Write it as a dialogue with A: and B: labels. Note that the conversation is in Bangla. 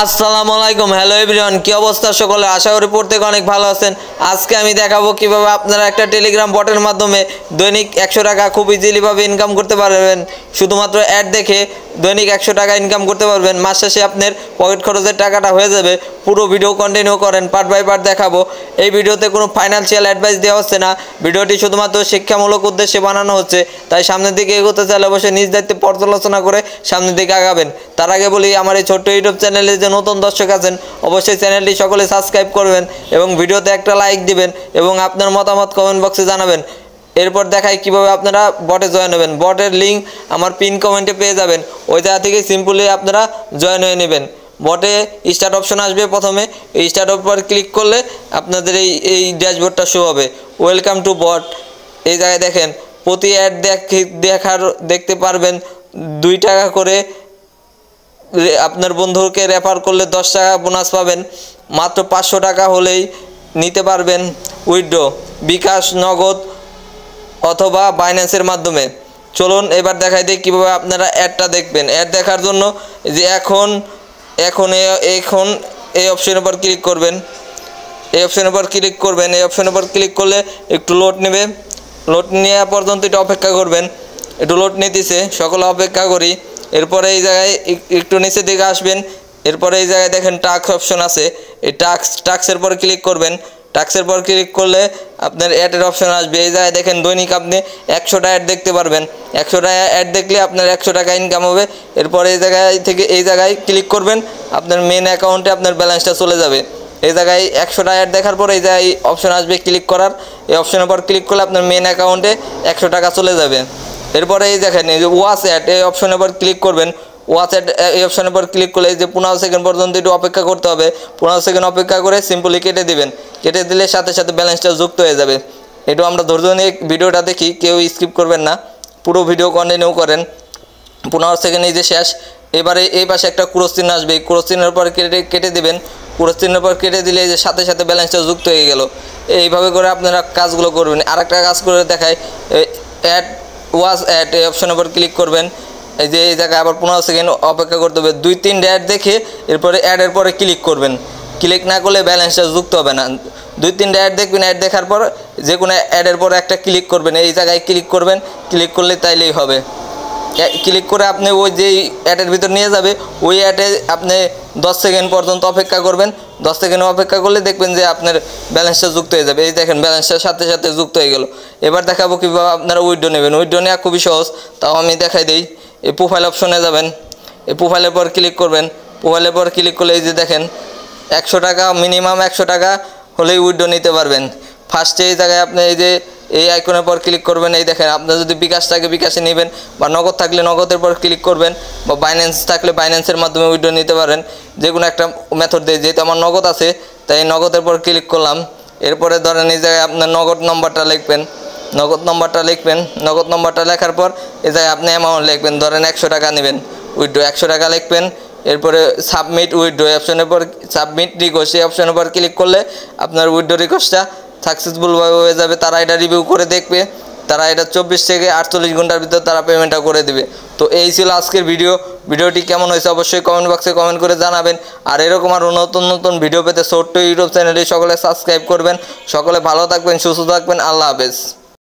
A: আসসালামু আলাইকুম। হ্যালো এভরিওয়ান, কি অবস্থা সকলে? আশা করি প্রত্যেকে অনেক ভালো আছেন। আজকে আমি দেখাবো কিভাবে আপনারা একটা টেলিগ্রাম বটের মাধ্যমে দৈনিক 100 টাকা খুব ইজিলিভাবে ইনকাম করতে পারবেন। শুধুমাত্র অ্যাড দেখে দৈনিক 100 টাকা ইনকাম করতে পারবেন। মাস শেষে আপনার পকেট খরচের টাকাটা হয়ে যাবে। পুরো ভিডিও কন্টিনিউ করেন, পার্ট বাই পার্ট দেখাবো। এই ভিডিওতে কোনো ফাইন্যান্সিয়াল অ্যাডভাইস দেওয়া হচ্ছে না, ভিডিওটি শুধুমাত্র শিক্ষামূলক উদ্দেশ্যে বানানো হচ্ছে। তাই সামনের দিকে এগোতে চাইলে অবশ্যই নিজ দায়িত্বে পর্যালোচনা করে সামনের দিকে আগাবেন। তার আগে বলি, আমার এই ছোট্ট ইউটিউব চ্যানেলে যে নতুন দর্শক আছেন অবশ্যই চ্যানেলটি সকলে সাবস্ক্রাইব করবেন এবং ভিডিওতে একটা লাইক দিবেন এবং আপনার মতামত কমেন্ট বক্সে জানাবেন। এরপর দেখাই কিভাবে আপনারা বটে জয়েন হবেন। বটের লিঙ্ক আমার পিন কমেন্টে পেয়ে যাবেন, ওই জায়গা থেকে সিম্পলি আপনারা জয়েন হয়ে নেবেন। বটে স্টার্ট অপশন আসবে, প্রথমে এই স্টার্ট উপর ক্লিক করলে আপনাদের এই ড্যাশবোর্ডটা শো হবে। ওয়েলকাম টু বট। এই জায়গায় দেখেন প্রতি অ্যাড দেখতে পারবেন 2 টাকা করে। আপনার বন্ধুকে রেফার করলে 10 টাকা বোনাস পাবেন। মাত্র 500 টাকা হলেই নিতে পারবেন উইথড্র, বিকাশ, নগদ অথবা বাইন্যান্সের মাধ্যমে। চলুন এবার দেখাই দিই কীভাবে আপনারা অ্যাডটা দেখবেন। অ্যাড দেখার জন্য যে এখন এই অপশনের উপর ক্লিক করবেন। এই অপশনের উপর ক্লিক করবেন। এই অপশনের উপর ক্লিক করলে একটু লোড নেবে। লোড নেওয়া পর্যন্ত একটু অপেক্ষা করবেন। একটু লোড নিতেছে, সকলে অপেক্ষা করি। এরপরে এই জায়গায় একটু নিচের দিকে আসবেন। এরপরে এই জায়গায় দেখেন টাস্ক অপশন আছে, এই টাস্কের পর ক্লিক করবেন। টাস্কের পর ক্লিক করলে আপনার অ্যাডের অপশন আসবে। এই জায়গায় দেখেন দৈনিক আপনি 100টা অ্যাড দেখতে পারবেন। 100টা অ্যাড দেখলে আপনার 100 টাকা ইনকাম হবে। এরপর এই জায়গায় ক্লিক করবেন, আপনার মেন অ্যাকাউন্টে আপনার ব্যালেন্সটা চলে যাবে। এই জায়গায় 100টা অ্যাড দেখার পর এই জায়গায় অপশন আসবে ক্লিক করার। এই অপশনের পর ক্লিক করলে আপনার মেন অ্যাকাউন্টে 100 টাকা চলে যাবে। এরপরে এই দেখেন এই যে ওয়াচ অ্যাড, এই অপশনের পর ক্লিক করবেন। ওয়াচ অ্যাড এই অপশনের পর ক্লিক করলে এই যে 15 সেকেন্ড পর্যন্ত একটু অপেক্ষা করতে হবে। 15 সেকেন্ড অপেক্ষা করে সিম্পলি কেটে দিবেন। কেটে দিলে সাথে সাথে ব্যালেন্সটা যুক্ত হয়ে যাবে। একটু আমরা ধৈর্য নিয়ে ভিডিওটা দেখি, কেউ স্কিপ করবেন না, পুরো ভিডিও কন্টিনিউ করেন। 15 সেকেন্ড এই যে শেষ। এবারে এই পাশে একটা ক্রস চিহ্ন আসবে, এই ক্রস চিহ্নের পর কেটে দিবেন। ক্রস চিহ্নের পর কেটে দিলে এই যে সাথে সাথে ব্যালেন্সটা যুক্ত হয়ে গেল। এইভাবে করে আপনারা কাজগুলো করবেন। আরেকটা কাজ করে দেখায়, অ্যাড ওয়াচ অ্যাড এই অপশনের উপর ক্লিক করবেন। এই যে এই জায়গায় আবার 15 সেকেন্ড অপেক্ষা করতে হবে। 2-3 অ্যাড দেখে এরপরে অ্যাডের পরে ক্লিক করবেন। ক্লিক না করলে ব্যালেন্সটা যুক্ত হবে না। 2-3 অ্যাড দেখবেন, অ্যাড দেখার পর যে কোনো অ্যাডের পর একটা ক্লিক করবেন। এই জায়গায় ক্লিক করবেন, ক্লিক করলে তাইলেই হবে। ক্লিক করে আপনি ওই যে অ্যাডের ভিতর নিয়ে যাবে, ওই অ্যাডে আপনি 10 সেকেন্ড পর্যন্ত অপেক্ষা করবেন। 10 সেকেন্ড অপেক্ষা করলে দেখবেন যে আপনার ব্যালেন্সটা যুক্ত হয়ে যাবে। এই দেখেন ব্যালেন্সটার সাথে সাথে যুক্ত হয়ে গেল। এবার দেখাবো কীভাবে আপনারা উইথড্র নেবেন। উইথড্র নেওয়া খুবই সহজ, তাও আমি দেখাই দিই। এই প্রোফাইল অপশনে যাবেন, এই প্রোফাইলের পর ক্লিক করবেন। প্রোফাইলের পর ক্লিক করলে এই যে দেখেন 100 টাকা, মিনিমাম 100 টাকা হলেই উইথড্র নিতে পারবেন। ফার্স্টে এই জায়গায় আপনি এই যে এই আইকনের পর ক্লিক করবেন। এই দেখেন আপনার যদি বিকাশ থাকে বিকাশে নেবেন, বা নগদ থাকলে নগদের পর ক্লিক করবেন, বা বাইন্যান্স থাকলে বাইন্যান্সের মাধ্যমে উইথড্র নিতে পারেন। যে কোনো একটা মেথড দিয়ে, যেহেতু আমার নগদ আছে তাই নগদের পর ক্লিক করলাম। এরপরে ধরেন এই জায়গায় আপনার নগদ নম্বরটা লিখবেন। নগদ নম্বরটা লেখার পর এই জায়গায় আপনি অ্যামাউন্ট লিখবেন। ধরেন 100 টাকা নেবেন, উইথড্র 100 টাকা লিখবেন। এরপরে সাবমিট উইথড্র অপশনের পর সাবমিট রিকোয়েস্ট এই অপশনের পর ক্লিক করলে আপনার উইথড্র রিকোয়েস্টটা সাকসেসফুলভাবে হয়ে যাবে। তারা এটা রিভিউ করে দেখবে, তারা এটা 24 থেকে 48 ঘন্টার ভিতর তারা পেমেন্টটা করে দেবে। তো এই ছিল আজকের ভিডিওটি কেমন হয়েছে অবশ্যই কমেন্ট বক্সে কমেন্ট করে জানাবেন। আর এরকম আরও নতুন নতুন ভিডিও পেতে ছোট্ট ইউটিউব চ্যানেলটি সকলে সাবস্ক্রাইব করবেন। সকলে ভালো থাকবেন, সুস্থ থাকবেন। আল্লাহ হাফেজ।